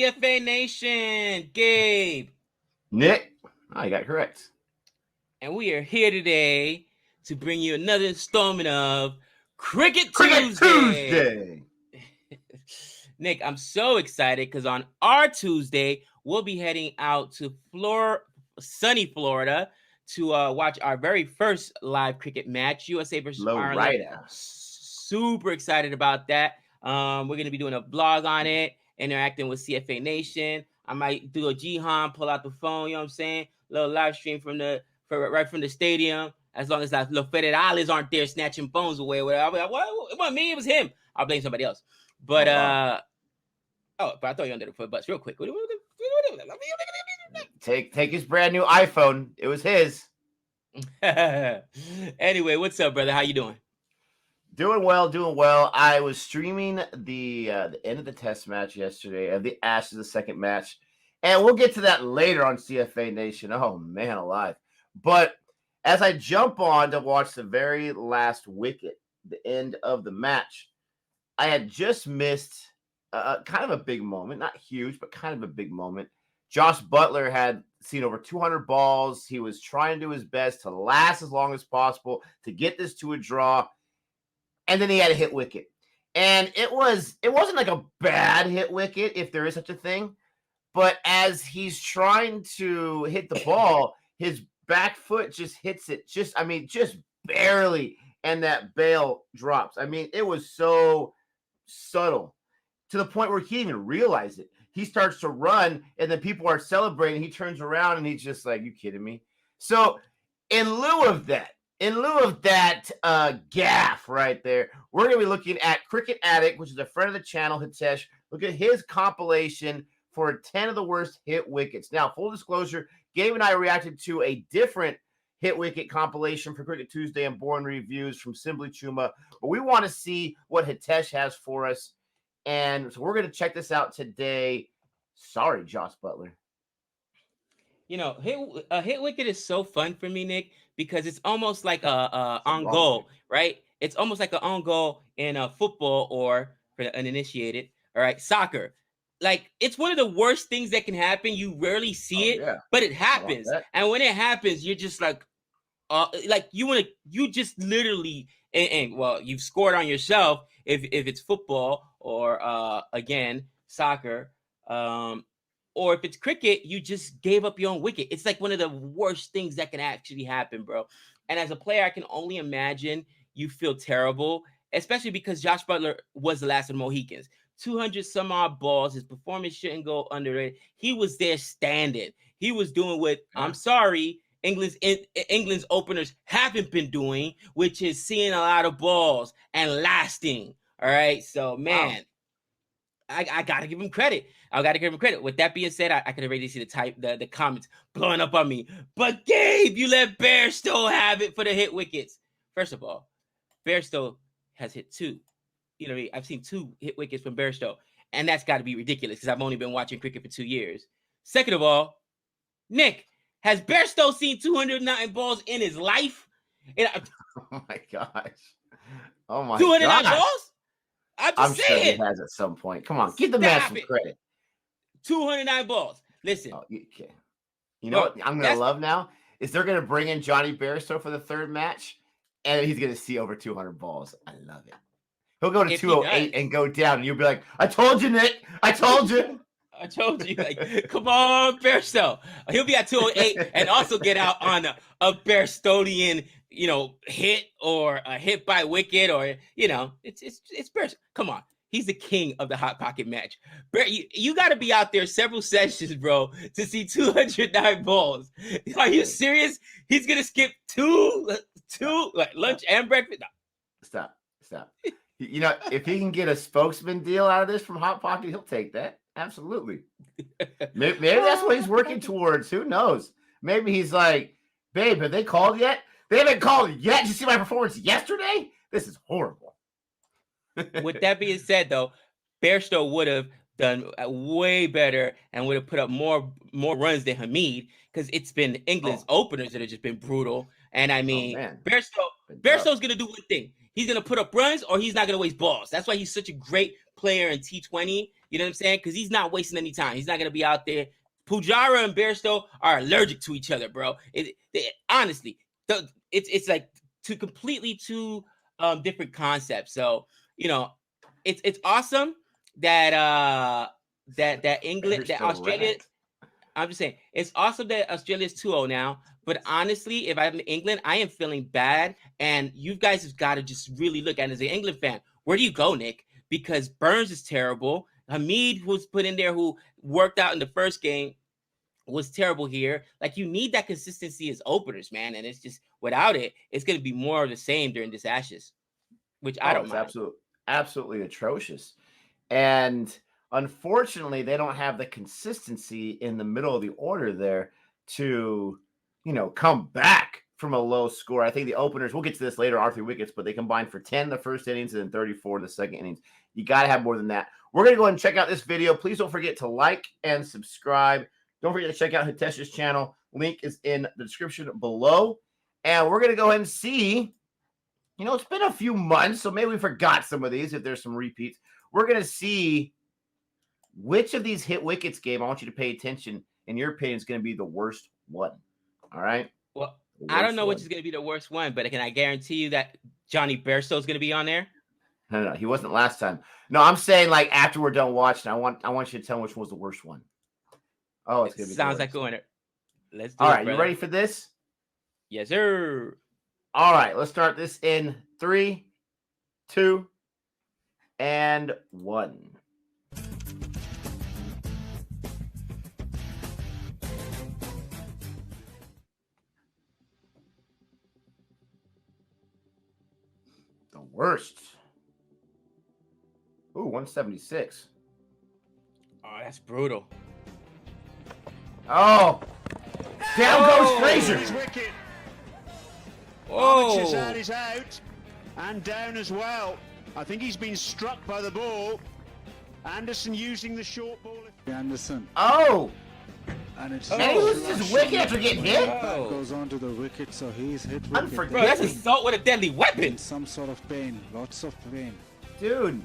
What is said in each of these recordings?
CFA Nation? Gabe. Nick. Oh, you got it correct. And we are here today to bring you another installment of Cricket Tuesday. Nick, I'm so excited because on our Tuesday, we'll be heading out to sunny Florida to watch our very first live cricket match, USA versus Ireland. Super excited about that. We're going to be doing a vlog on it, interacting with CFA Nation. I might do a Jihan, pull out the phone, you know what I'm saying? A little live stream right from the stadium. As long as Los Federales aren't there snatching phones away. I'll be like, it wasn't me, it was him. I'll blame somebody else. But but I thought you under the foot bus real quick. Take his brand new iPhone. It was his. Anyway, what's up, brother? How you doing? Doing well. I was streaming the end of the test match yesterday of the Ashes, the second match. And we'll get to that later on CFA Nation. Oh, man alive. But as I jump on to watch the very last wicket, the end of the match, I had just missed kind of a big moment. Not huge, but kind of a big moment. Josh Butler had seen over 200 balls. He was trying to do his best to last as long as possible to get this to a draw. And then he had a hit wicket. And it wasn't like a bad hit wicket, if there is such a thing. But as he's trying to hit the ball, his back foot just hits it. Just barely. And that bail drops. I mean, it was so subtle to the point where he didn't even realize it. He starts to run, and then people are celebrating. He turns around, and he's just like, you kidding me? So in lieu of that gaff right there, we're going to be looking at Cricket Addict, which is a friend of the channel, Hitesh. Look at his compilation for 10 of the worst hit wickets. Now, full disclosure, Gabe and I reacted to a different hit wicket compilation for Cricket Tuesday and Boring Reviews from Simply Chuma, but we want to see what Hitesh has for us. And so we're going to check this out today. Sorry, Josh Butler. You know, hit wicket is so fun for me, Nick, because it's almost like a on goal, right? It's almost like an on goal in football or for the uninitiated, all right, soccer. Like, it's one of the worst things that can happen. You rarely see it, but it happens. And when it happens, you're just like you just literally, and well, you've scored on yourself if it's football or again soccer, or if it's cricket, you just gave up your own wicket. It's like one of the worst things that can actually happen, bro. And as a player, I can only imagine you feel terrible, especially because Josh Butler was the last of the Mohicans. 200 some odd balls. His performance shouldn't go under it. He was there standing. He was doing what I'm sorry, England's openers haven't been doing, which is seeing a lot of balls and lasting. All right. So, man, I got to give him credit. With that being said, I could already see the comments blowing up on me. But Gabe, you let Bairstow have it for the hit wickets. First of all, Bairstow has hit 2. You know, I've seen 2 hit wickets from Bairstow, and that's got to be ridiculous because I've only been watching cricket for 2 years. Second of all, Nick, has Bairstow seen 209 balls in his life? Oh my gosh! Oh my 209 balls? I'm sure he has at some point. Come on, give the man some credit. 209 balls. Listen. You know what I'm going to love now? Is they're going to bring in Johnny Bairstow for the third match, and he's going to see over 200 balls. I love it. He'll go to 208 and go down, and you'll be like, I told you, Nick. I told you. I told you. Like, come on, Bairstow. He'll be at 208 and also get out on a Bairstownian, hit or a hit by wicket or, it's Bairstow. Come on. He's the king of the Hot Pocket match. You got to be out there several sessions, bro, to see 209 balls. Are you serious? He's going to skip two, like lunch and breakfast? No. Stop. If he can get a spokesman deal out of this from Hot Pocket, he'll take that. Absolutely. Maybe that's what he's working towards. Who knows? Maybe he's like, babe, have they called yet? They haven't called yet. Did you see my performance yesterday? This is horrible. With that being said, though, Bairstow would have done way better and would have put up more runs than Hamid because it's been England's openers that have just been brutal. And I mean, Bairstow's going to do one thing. He's going to put up runs or he's not going to waste balls. That's why he's such a great player in T20. You know what I'm saying? Because he's not wasting any time. He's not going to be out there. Pujara and Bairstow are allergic to each other, bro. Honestly, it's like two different concepts. So, you know, it's awesome that England, that Australia. I'm just saying, it's awesome that Australia's 2-0 now. But honestly, if I'm in England, I am feeling bad. And you guys have got to just really look at it as an England fan. Where do you go, Nick? Because Burns is terrible. Hamid was put in there, who worked out in the first game, was terrible here. Like, you need that consistency as openers, man. And it's just, without it, it's going to be more of the same during this Ashes, which I don't mind. Absolutely atrocious. And unfortunately, they don't have the consistency in the middle of the order there to, come back from a low score. I think the openers, we'll get to this later, are 3 wickets, but they combined for 10 the first innings and then 34 in the second innings. You got to have more than that. We're going to go ahead and check out this video. Please don't forget to like and subscribe. Don't forget to check out Hitesh's channel. Link is in the description below. And we're going to go ahead and see, it's been a few months, so maybe we forgot some of these if there's some repeats. We're going to see which of these hit wickets, Gabe, I want you to pay attention, in your opinion, is going to be the worst one. All right? Well, I don't know which is going to be the worst one, but can I guarantee you that Johnny Bairstow is going to be on there? No, he wasn't last time. No, I'm saying, like, after we're done watching, I want you to tell me which one was the worst one. Oh, it's going to be sounds like a winner. Let's do it. All right, right, you ready for this? Yes, sir. All right, let's start this in 3, 2, and 1. The worst. Ooh, 176. Oh, that's brutal. Oh, down goes Fraser. Oh, is out and down as well. I think he's been struck by the ball. Anderson using the short ball. Anderson. Oh, and it's he loses his wicket after getting hit. That goes onto the wicket, so he's hit. Bro, that's assault with a deadly weapon. Some sort of pain, lots of pain, dude.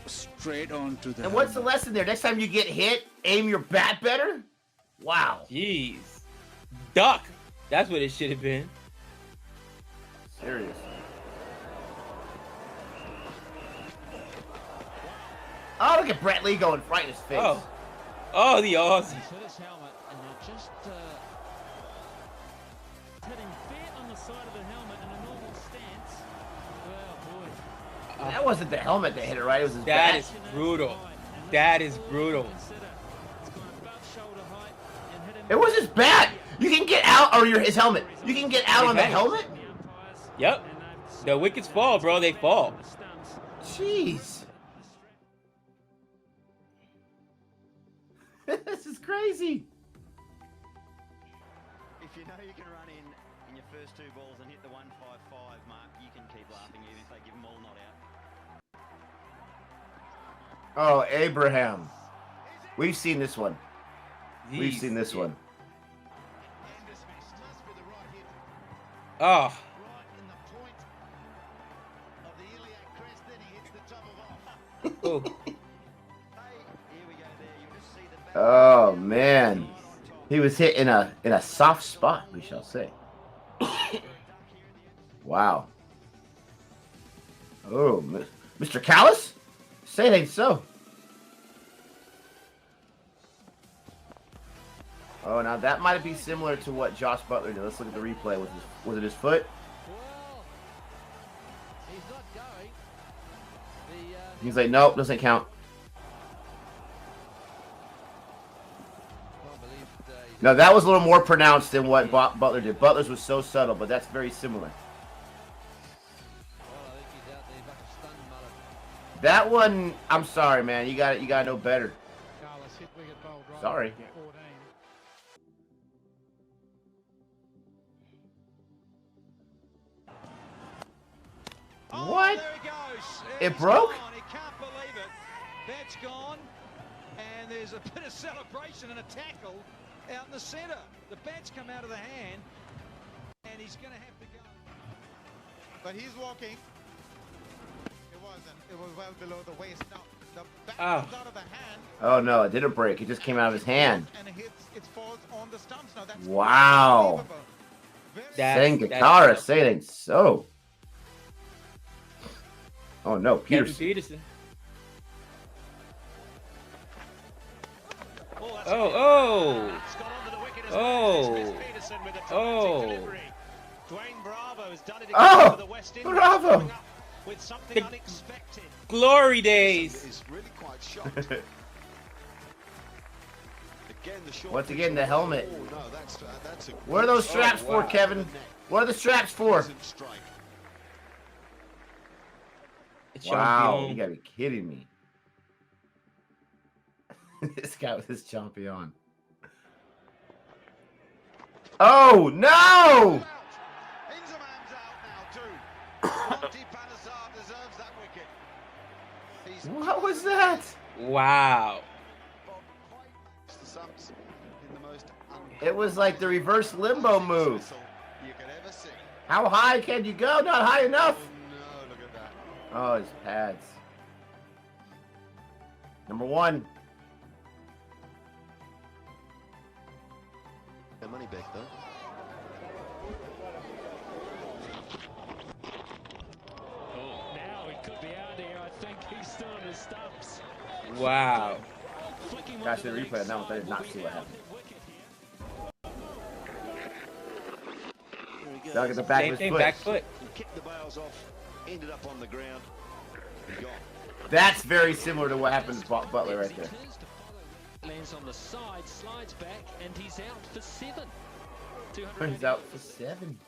Straight onto the. And what's the lesson there? Next time you get hit, aim your bat better. Wow. Jeez. Duck. That's what it should have been. Serious. Oh, look at Brett Lee going right in his face. Oh, the Aussie. Hit his helmet and they're just hitting fair on the side of the helmet in a normal stance. Well, boy. That wasn't the helmet that hit it, right? It was his bat. That is brutal. That is brutal. It was his bat. You can get out, or his helmet. You can get out on the helmet? Yep. The wickets fall, bro. They fall. Jeez. This is crazy. If you know you can run in your first 2 balls and hit the 155 mark, you can keep laughing even if they give them all not out. Oh, Abraham. We've seen this one. We've seen this one. Oh. Oh. Oh man, he was hit in a soft spot, we shall say. Wow. Oh, Mr. Callis, say it ain't so. Oh, now that might be similar to what Josh Butler did. Let's look at the replay. Was it his foot? Well, he's not going. He's like, nope, doesn't count. No, that was a little more pronounced than what Butler did. Butler's was so subtle, but that's very similar. That one, I'm sorry, man. You got to know better. Sorry. What? There he goes. It broke? Gone. He can't believe it. That's gone. And there's a bit of celebration and a tackle out in the centre. The bat's come out of the hand. And he's going to have to go. But he's walking. It wasn't. It was well below the waist. Now, The bat Oh. comes out of the hand. Oh no, it didn't break. It just came out of his hand. And it falls on the stumps. Now that's Wow. unbelievable. Very Saying That's Kakara, tough. say it ain't so. Oh no, Kevin Peterson. Peterson. Oh, that's Oh, That's gone onto the wicket as Oh. well. It's Peterson with a dramatic Oh. delivery. Dwayne Bravo has done it again Oh, for the West Indies. Bravo. Coming up with something The- unexpected. glory days. Is really quite shocked. Again, the short Once pitch again, the away. helmet. Oh, no, that's a What are those straps for, wow. Kevin? What are the straps for? Decent strike. Wow, you Champion. gotta be kidding me. This guy with his champion. Oh no! Inzamam's out now too. Monty Panesar deserves that wicket. He's What was that? Wow. the stumps in the most It was like the reverse limbo move. whistle you could ever see. How high can you go? Not high enough. Oh no, look at that. Oh, his pads. Number one. The money back though. Now he could be out here. I think he's still on his stumps. Wow. Flicking Guys, one to the the replay next now, I side did not will see be what out happened. at wicket here. Dug at the back Same of his thing, foot. back foot. He kicked the bails off, ended up on the ground, and gone. That's very similar to what happened to Butler right He there. turns to follow, lands on the side, slides back, and he's out for 7. Turns out for 7.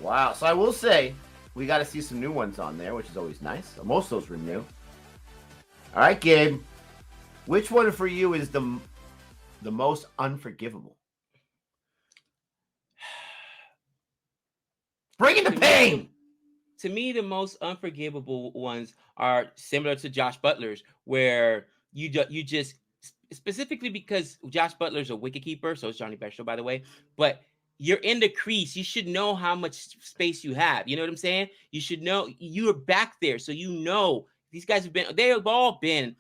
Wow. So I will say, we got to see some new ones on there, which is always nice. Most of those were new. All right, Gabe. Which one for you is the most unforgivable? Bring in the pain. To me, the most unforgivable ones are similar to Josh Butler's, where you just specifically because Josh Butler's a wicketkeeper, so is Johnny Bechtel, by the way. But you're in the crease. You should know how much space you have. You know what I'm saying? You should know you're back there, so you know these guys they have all been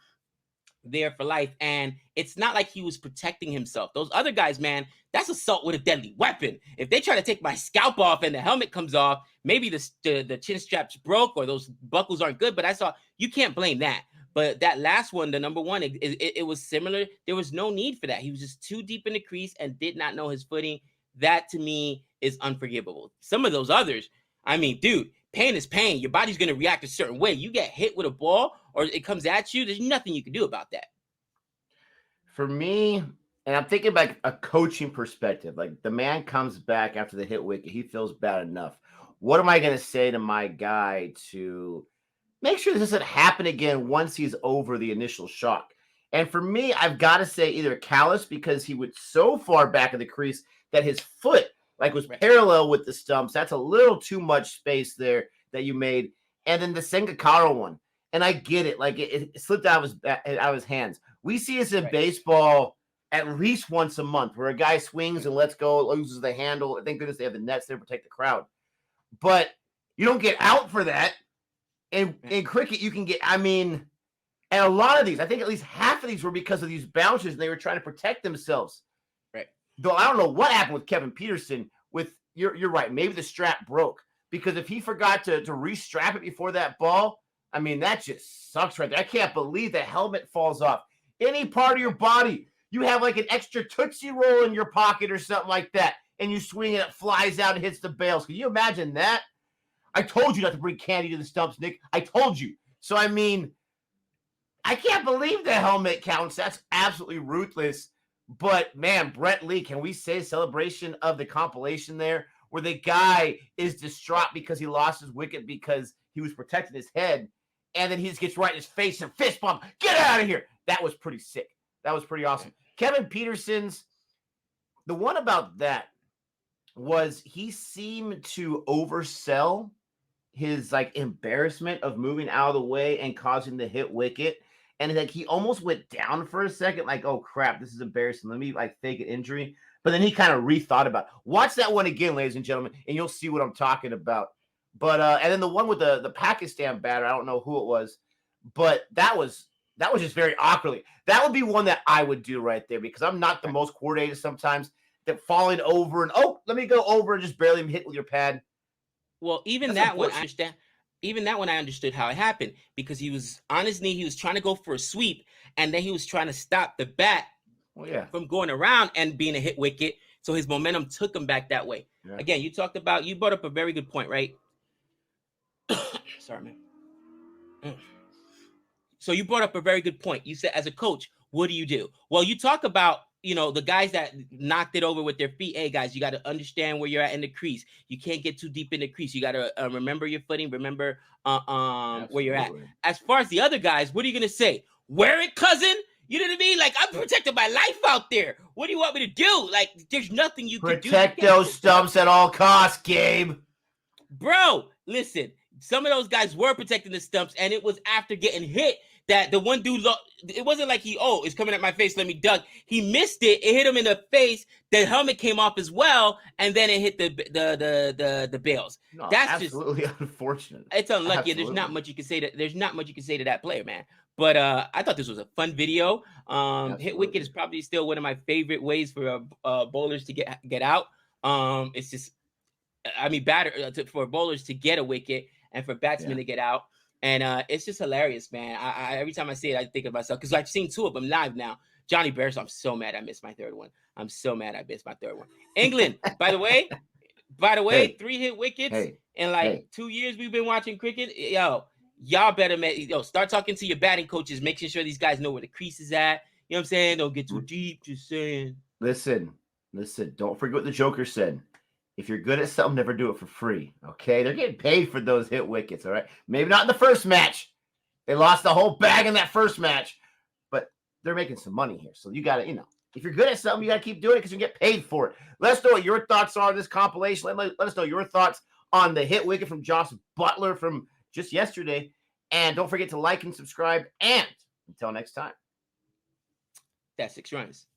there for life, and it's not like he was protecting himself. Those other guys, man, that's assault with a deadly weapon. If they try to take my scalp off and the helmet comes off, maybe the chin straps broke or those buckles aren't good, but I saw you can't blame that. But that last one, the number one, it was similar. There was no need for that. He was just too deep in the crease and did not know his footing. That to me is unforgivable. Some of those others, I mean, dude, pain is pain. Your body's going to react a certain way. You get hit with a ball or it comes at you, there's nothing you can do about that. For me, and I'm thinking like a coaching perspective, like the man comes back after the hit wicket. He feels bad enough. What am I going to say to my guy to make sure this doesn't happen again once he's over the initial shock? And for me, I've got to say either callous because he went so far back in the crease that his foot like was parallel with the stumps. That's a little too much space there that you made. And then the Sengakara one. And I get it. Like it slipped out of his hands. We see this in baseball at least once a month where a guy swings and lets go, loses the handle. Thank goodness they have the nets there to protect the crowd. But you don't get out for that. In cricket, you can get, I mean, and a lot of these, I think at least half of these were because of these bounces and they were trying to protect themselves. Right. Though I don't know what happened with Kevin Peterson with, you're right, maybe the strap broke. Because if he forgot to restrap it before that ball, I mean, that just sucks right there. I can't believe the helmet falls off. Any part of your body, you have like an extra Tootsie Roll in your pocket or something like that, and you swing and it flies out and hits the bails. Can you imagine that? I told you not to bring candy to the stumps, Nick. I told you. So, I mean, I can't believe the helmet counts. That's absolutely ruthless. But, man, Brett Lee, can we say celebration of the compilation there where the guy is distraught because he lost his wicket because he was protecting his head, and then he just gets right in his face and fist bump. Get out of here. That was pretty sick. That was pretty awesome. Kevin Peterson's, the one about that was he seemed to oversell his like embarrassment of moving out of the way and causing the hit wicket. And like he almost went down for a second, like, oh crap, this is embarrassing. Let me like fake an injury. But then he kind of rethought about it. Watch that one again, ladies and gentlemen, and you'll see what I'm talking about. But and then the one with the Pakistan batter, I don't know who it was, but that was just very awkwardly. That would be one that I would do right there because I'm not the most coordinated sometimes. That falling over and let me go over and just barely hit with your pad. Well, even That's that one, I unfortunate. understand. Even that one, I understood how it happened because he was on his knee. He was trying to go for a sweep, and then he was trying to stop the bat Well, yeah. from going around and being a hit wicket. So his momentum took him back that way. Yeah. Again, you brought up a very good point, right? Sorry, man. So you brought up a very good point. You said, as a coach, what do? Well, you talk about, the guys that knocked it over with their feet. Hey, guys, you got to understand where you're at in the crease. You can't get too deep in the crease. You got to remember your footing. Remember where you're at. As far as the other guys, what are you going to say? Wear it, cousin? You know what I mean? Like, I'm protecting my life out there. What do you want me to do? Like, there's nothing you can do. Protect those stumps at all costs, Gabe. Bro, listen. Some of those guys were protecting the stumps, and it was after getting hit that the one dude, it wasn't like it's coming at my face, let me duck. He missed it. It hit him in the face. The helmet came off as well, and then it hit the bails. No, That's absolutely just unfortunate. It's unlucky. Absolutely. There's not much you can say to that player, man. But I thought this was a fun video. Hit-Wicket is probably still one of my favorite ways for bowlers to get out. It's just, for bowlers to get a wicket and for batsmen to get out. And it's just hilarious, man. I every time I see it, I think of myself because I've seen two of them live now. Johnny Bears, I'm so mad I missed my third one. England, by the way, Hey. 3 hit wickets Hey. in 2 years we've been watching cricket. Y'all better start talking to your batting coaches, making sure these guys know where the crease is at. You know what I'm saying? Don't get too deep. Just saying. Listen. Don't forget what the Joker said. If you're good at something, never do it for free. Okay? They're getting paid for those hit wickets, all right? Maybe not in the first match. They lost the whole bag in that first match, but they're making some money here. So you got to, if you're good at something, you got to keep doing it because you get paid for it. Let us know what your thoughts are on this compilation. Let us know your thoughts on the hit wicket from Josh Butler from just yesterday. And don't forget to like and subscribe. And until next time. That's 6 runs.